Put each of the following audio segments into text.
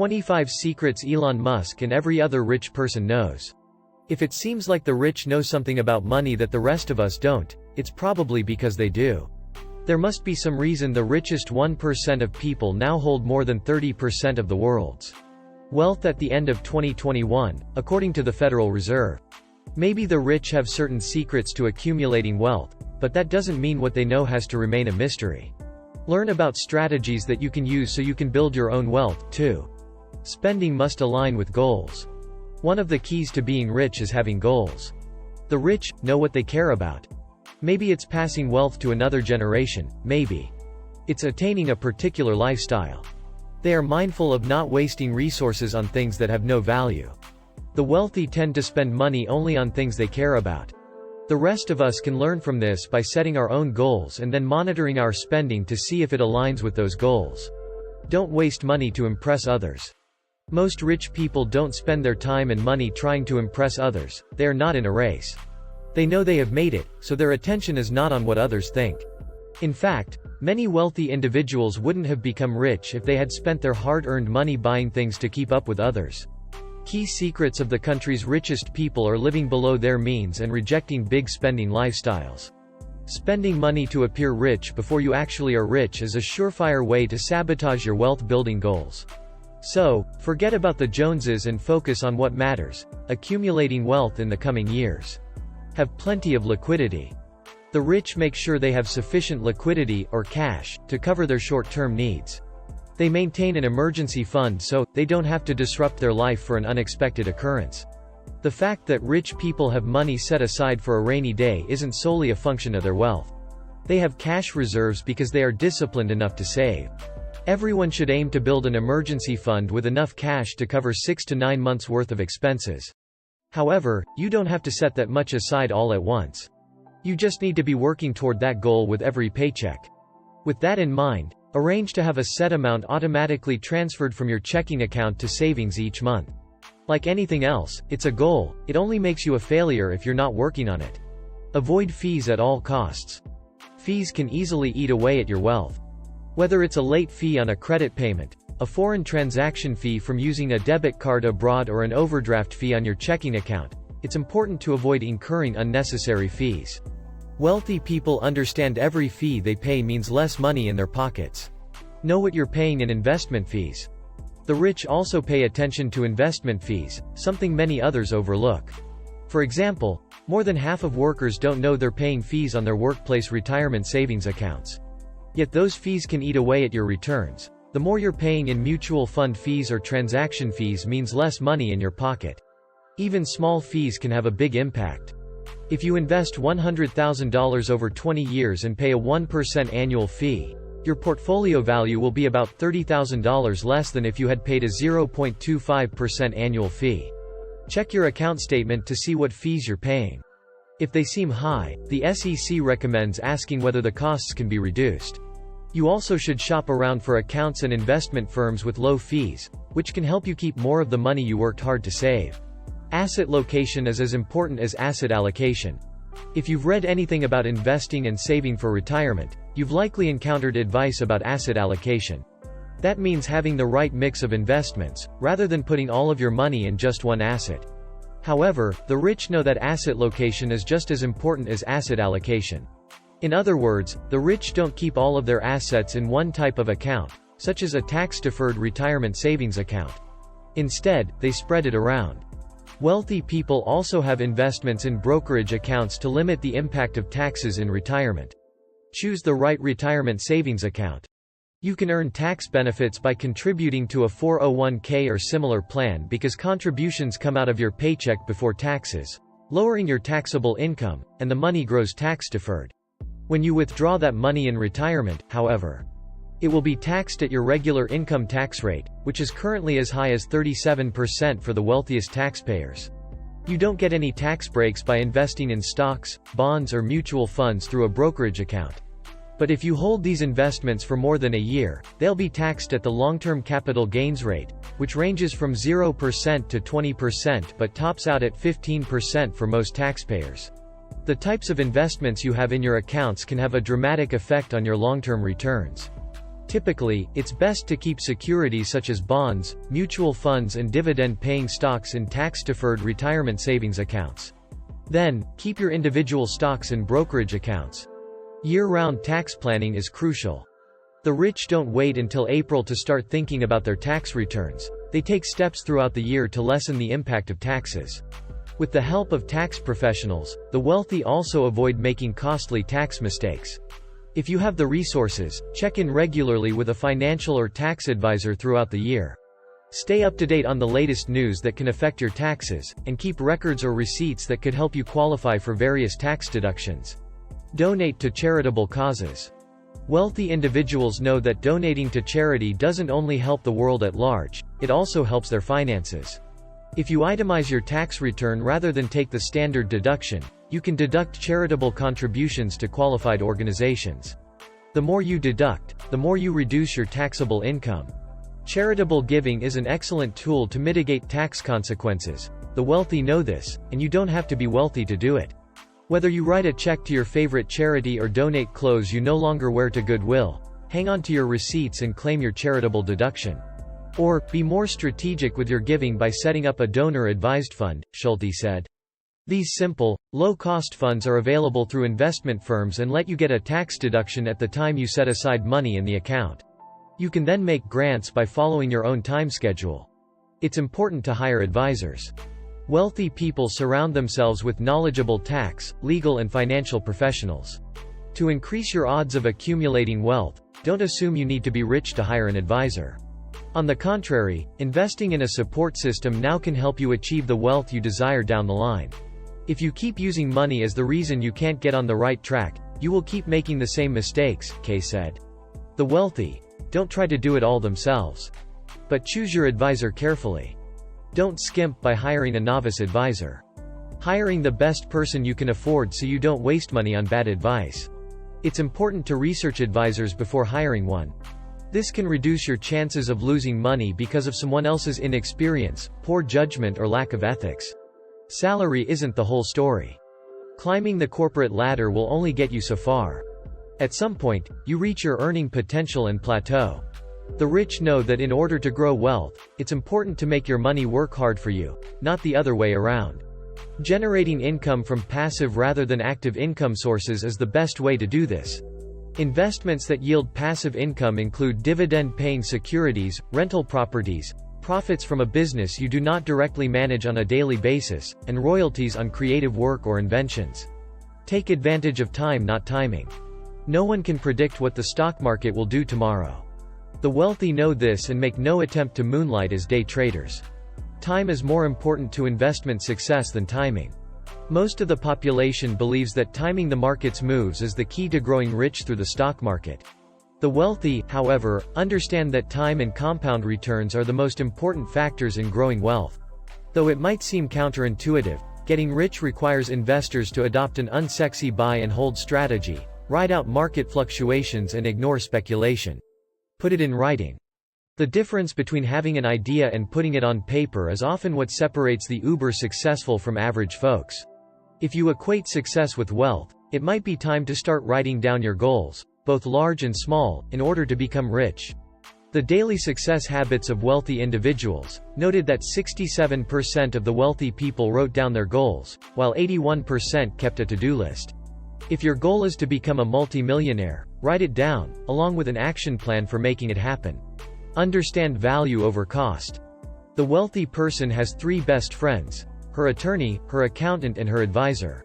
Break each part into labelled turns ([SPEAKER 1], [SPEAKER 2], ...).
[SPEAKER 1] 25 secrets Elon Musk and every other rich person knows. If it seems like the rich know something about money that the rest of us don't, it's probably because they do. There must be some reason the richest 1% of people now hold more than 30% of the world's wealth at the end of 2021, according to the Federal Reserve. Maybe the rich have certain secrets to accumulating wealth, but that doesn't mean what they know has to remain a mystery. Learn about strategies that you can use so you can build your own wealth, too. Spending must align with goals. One of the keys to being rich is having goals. The rich know what they care about. Maybe it's passing wealth to another generation, maybe it's attaining a particular lifestyle. They are mindful of not wasting resources on things that have no value. The wealthy tend to spend money only on things they care about. The rest of us can learn from this by setting our own goals and then monitoring our spending to see if it aligns with those goals. Don't waste money to impress others. Most rich people don't spend their time and money trying to impress others. They are not in a race. They know they have made it, so their attention is not on what others think. In fact, many wealthy individuals wouldn't have become rich if they had spent their hard-earned money buying things to keep up with others. Key secrets of the country's richest people are living below their means and rejecting big spending lifestyles. Spending money to appear rich before you actually are rich is a surefire way to sabotage your wealth-building goals. So, forget about the Joneses and focus on what matters: accumulating wealth in the coming years. Have plenty of liquidity. The rich make sure they have sufficient liquidity, or cash, to cover their short-term needs. They maintain an emergency fund so they don't have to disrupt their life for an unexpected occurrence. The fact that rich people have money set aside for a rainy day isn't solely a function of their wealth. They have cash reserves because they are disciplined enough to save. Everyone should aim to build an emergency fund with enough cash to cover 6 to 9 months' worth of expenses. However, you don't have to set that much aside all at once. You just need to be working toward that goal with every paycheck. With that in mind, arrange to have a set amount automatically transferred from your checking account to savings each month. Like anything else, it's a goal. It only makes you a failure if you're not working on it. Avoid fees at all costs. Fees can easily eat away at your wealth. Whether it's a late fee on a credit payment, a foreign transaction fee from using a debit card abroad, or an overdraft fee on your checking account, it's important to avoid incurring unnecessary fees. Wealthy people understand every fee they pay means less money in their pockets. Know what you're paying in investment fees. The rich also pay attention to investment fees, something many others overlook. For example, more than half of workers don't know they're paying fees on their workplace retirement savings accounts. Yet those fees can eat away at your returns. The more you're paying in mutual fund fees or transaction fees means less money in your pocket. Even small fees can have a big impact. If you invest $100,000 over 20 years and pay a 1% annual fee, your portfolio value will be about $30,000 less than if you had paid a 0.25% annual fee. Check your account statement to see what fees you're paying. If they seem high, the SEC recommends asking whether the costs can be reduced. You also should shop around for accounts and investment firms with low fees, which can help you keep more of the money you worked hard to save. Asset location is as important as asset allocation. If you've read anything about investing and saving for retirement, you've likely encountered advice about asset allocation. That means having the right mix of investments, rather than putting all of your money in just one asset. However, the rich know that asset location is just as important as asset allocation. In other words, the rich don't keep all of their assets in one type of account, such as a tax-deferred retirement savings account. Instead, they spread it around. Wealthy people also have investments in brokerage accounts to limit the impact of taxes in retirement. Choose the right retirement savings account. You can earn tax benefits by contributing to a 401k or similar plan because contributions come out of your paycheck before taxes, lowering your taxable income, and the money grows tax-deferred. When you withdraw that money in retirement, however, it will be taxed at your regular income tax rate, which is currently as high as 37% for the wealthiest taxpayers. You don't get any tax breaks by investing in stocks, bonds, or mutual funds through a brokerage account. But if you hold these investments for more than a year, they'll be taxed at the long-term capital gains rate, which ranges from 0% to 20% but tops out at 15% for most taxpayers. The types of investments you have in your accounts can have a dramatic effect on your long-term returns. Typically, it's best to keep securities such as bonds, mutual funds and dividend-paying stocks in tax-deferred retirement savings accounts. Then, keep your individual stocks in brokerage accounts. Year-round tax planning is crucial. The rich don't wait until April to start thinking about their tax returns. They take steps throughout the year to lessen the impact of taxes. With the help of tax professionals, the wealthy also avoid making costly tax mistakes. If you have the resources, check in regularly with a financial or tax advisor throughout the year. Stay up to date on the latest news that can affect your taxes, and keep records or receipts that could help you qualify for various tax deductions. Donate to charitable causes. Wealthy individuals know that donating to charity doesn't only help the world at large, it also helps their finances. If you itemize your tax return rather than take the standard deduction, you can deduct charitable contributions to qualified organizations. The more you deduct, the more you reduce your taxable income. Charitable giving is an excellent tool to mitigate tax consequences. The wealthy know this, and you don't have to be wealthy to do it. Whether you write a check to your favorite charity or donate clothes you no longer wear to Goodwill, hang on to your receipts and claim your charitable deduction. Or, be more strategic with your giving by setting up a donor-advised fund, Schulte said. These simple, low-cost funds are available through investment firms and let you get a tax deduction at the time you set aside money in the account. You can then make grants by following your own time schedule. It's important to hire advisors. Wealthy people surround themselves with knowledgeable tax, legal and financial professionals. To increase your odds of accumulating wealth, don't assume you need to be rich to hire an advisor. On the contrary, investing in a support system now can help you achieve the wealth you desire down the line. If you keep using money as the reason you can't get on the right track, you will keep making the same mistakes, Kay said. The wealthy don't try to do it all themselves. But choose your advisor carefully. Don't skimp by hiring a novice advisor. Hiring the best person you can afford so you don't waste money on bad advice. It's important to research advisors before hiring one. This can reduce your chances of losing money because of someone else's inexperience, poor judgment or lack of ethics. Salary isn't the whole story. Climbing the corporate ladder will only get you so far. At some point, you reach your earning potential and plateau. The rich know that in order to grow wealth, it's important to make your money work hard for you, not the other way around. Generating income from passive rather than active income sources is the best way to do this. Investments that yield passive income include dividend-paying securities, rental properties, profits from a business you do not directly manage on a daily basis, and royalties on creative work or inventions. Take advantage of time, not timing. No one can predict what the stock market will do tomorrow. The wealthy know this and make no attempt to moonlight as day traders. Time is more important to investment success than timing. Most of the population believes that timing the market's moves is the key to growing rich through the stock market. The wealthy, however, understand that time and compound returns are the most important factors in growing wealth. Though it might seem counterintuitive, getting rich requires investors to adopt an unsexy buy and hold strategy, ride out market fluctuations and ignore speculation. Put it in writing. The difference between having an idea and putting it on paper is often what separates the uber successful from average folks. If you equate success with wealth, it might be time to start writing down your goals, both large and small, in order to become rich. The daily success habits of wealthy individuals noted that 67% of the wealthy people wrote down their goals, while 81% kept a to-do list. If your goal is to become a multimillionaire, write it down, along with an action plan for making it happen. Understand value over cost. The wealthy person has three best friends: her attorney, her accountant and her advisor.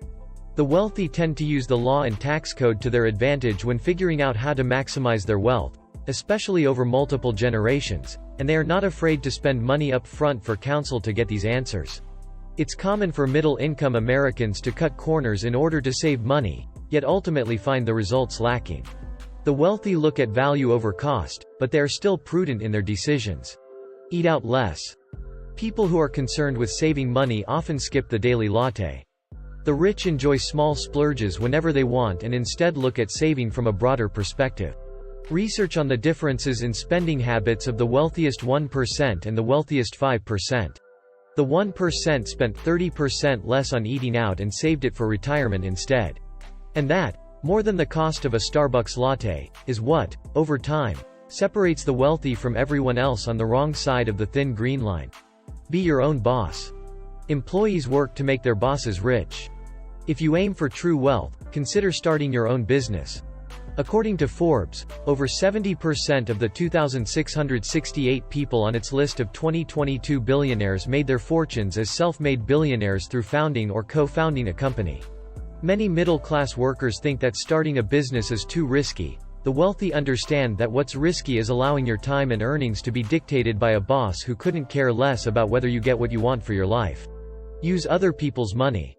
[SPEAKER 1] The wealthy tend to use the law and tax code to their advantage when figuring out how to maximize their wealth, especially over multiple generations, and they are not afraid to spend money up front for counsel to get these answers. It's common for middle-income Americans to cut corners in order to save money, yet ultimately find the results lacking. The wealthy look at value over cost, but they are still prudent in their decisions. Eat out less. People who are concerned with saving money often skip the daily latte. The rich enjoy small splurges whenever they want and instead look at saving from a broader perspective. Research on the differences in spending habits of the wealthiest 1% and the wealthiest 5%. The 1% spent 30% less on eating out and saved it for retirement instead. And that, more than the cost of a Starbucks latte, is what, over time, Separates the wealthy from everyone else on the wrong side of the thin green line. Be your own boss. Employees work to make their bosses rich. If you aim for true wealth, consider starting your own business. According to Forbes, over 70% of the 2,668 people on its list of 2022 billionaires made their fortunes as self-made billionaires through founding or co-founding a company. Many middle-class workers think that starting a business is too risky. The wealthy understand that what's risky is allowing your time and earnings to be dictated by a boss who couldn't care less about whether you get what you want for your life. Use other people's money.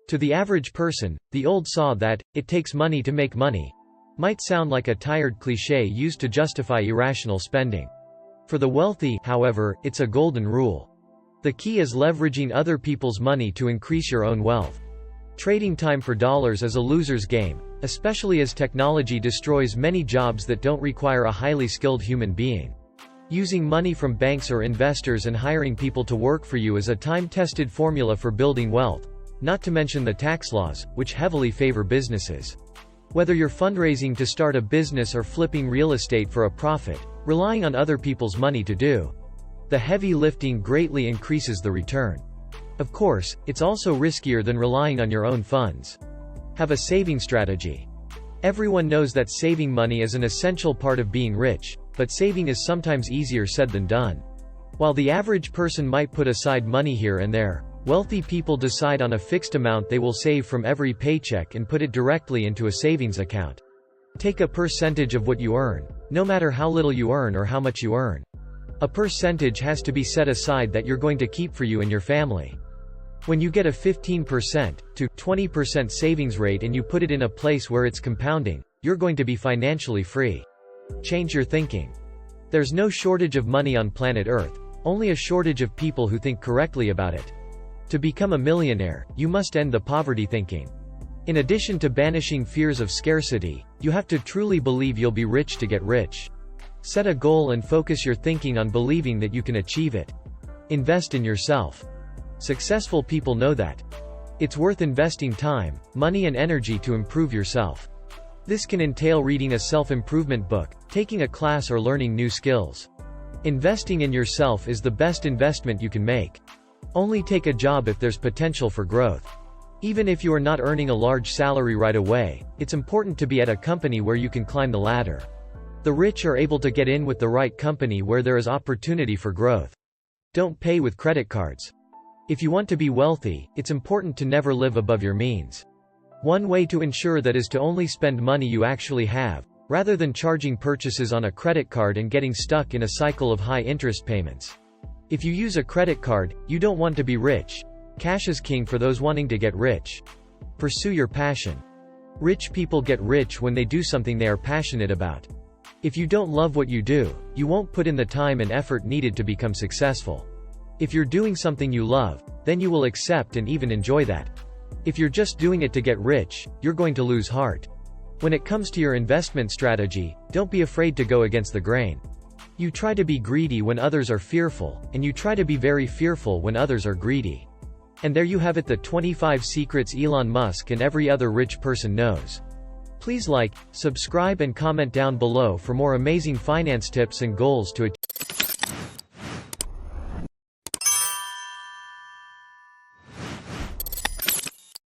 [SPEAKER 1] To the average person, the old saw that, "it takes money to make money," might sound like a tired cliché used to justify irrational spending. For the wealthy, however, it's a golden rule. The key is leveraging other people's money to increase your own wealth. Trading time for dollars is a loser's game, especially as technology destroys many jobs that don't require a highly skilled human being. Using money from banks or investors and hiring people to work for you is a time-tested formula for building wealth, not to mention the tax laws, which heavily favor businesses. Whether you're fundraising to start a business or flipping real estate for a profit, relying on other people's money to do the heavy lifting greatly increases the return. Of course, it's also riskier than relying on your own funds. Have a saving strategy. Everyone knows that saving money is an essential part of being rich, but saving is sometimes easier said than done. While the average person might put aside money here and there, wealthy people decide on a fixed amount they will save from every paycheck and put it directly into a savings account. Take a percentage of what you earn, no matter how little you earn or how much you earn. A percentage has to be set aside that you're going to keep for you and your family. When you get a 15% to 20% savings rate and you put it in a place where it's compounding, you're going to be financially free. Change your thinking. There's no shortage of money on planet Earth, only a shortage of people who think correctly about it. To become a millionaire, you must end the poverty thinking. In addition to banishing fears of scarcity, you have to truly believe you'll be rich to get rich. Set a goal and focus your thinking on believing that you can achieve it. Invest in yourself. Successful people know that. It's worth investing time, money and energy to improve yourself. This can entail reading a self-improvement book, taking a class or learning new skills. Investing in yourself is the best investment you can make. Only take a job if there's potential for growth. Even if you are not earning a large salary right away, it's important to be at a company where you can climb the ladder. The rich are able to get in with the right company where there is opportunity for growth. Don't pay with credit cards. If you want to be wealthy, it's important to never live above your means. One way to ensure that is to only spend money you actually have, rather than charging purchases on a credit card and getting stuck in a cycle of high interest payments. If you use a credit card, you don't want to be rich. Cash is king for those wanting to get rich. Pursue your passion. Rich people get rich when they do something they are passionate about. If you don't love what you do, you won't put in the time and effort needed to become successful. If you're doing something you love, then you will accept and even enjoy that. If you're just doing it to get rich, you're going to lose heart. When it comes to your investment strategy, don't be afraid to go against the grain. You try to be greedy when others are fearful, and you try to be very fearful when others are greedy. And there you have it, the 25 secrets Elon Musk and every other rich person knows. Please like, subscribe and comment down below for more amazing finance tips and goals to achieve.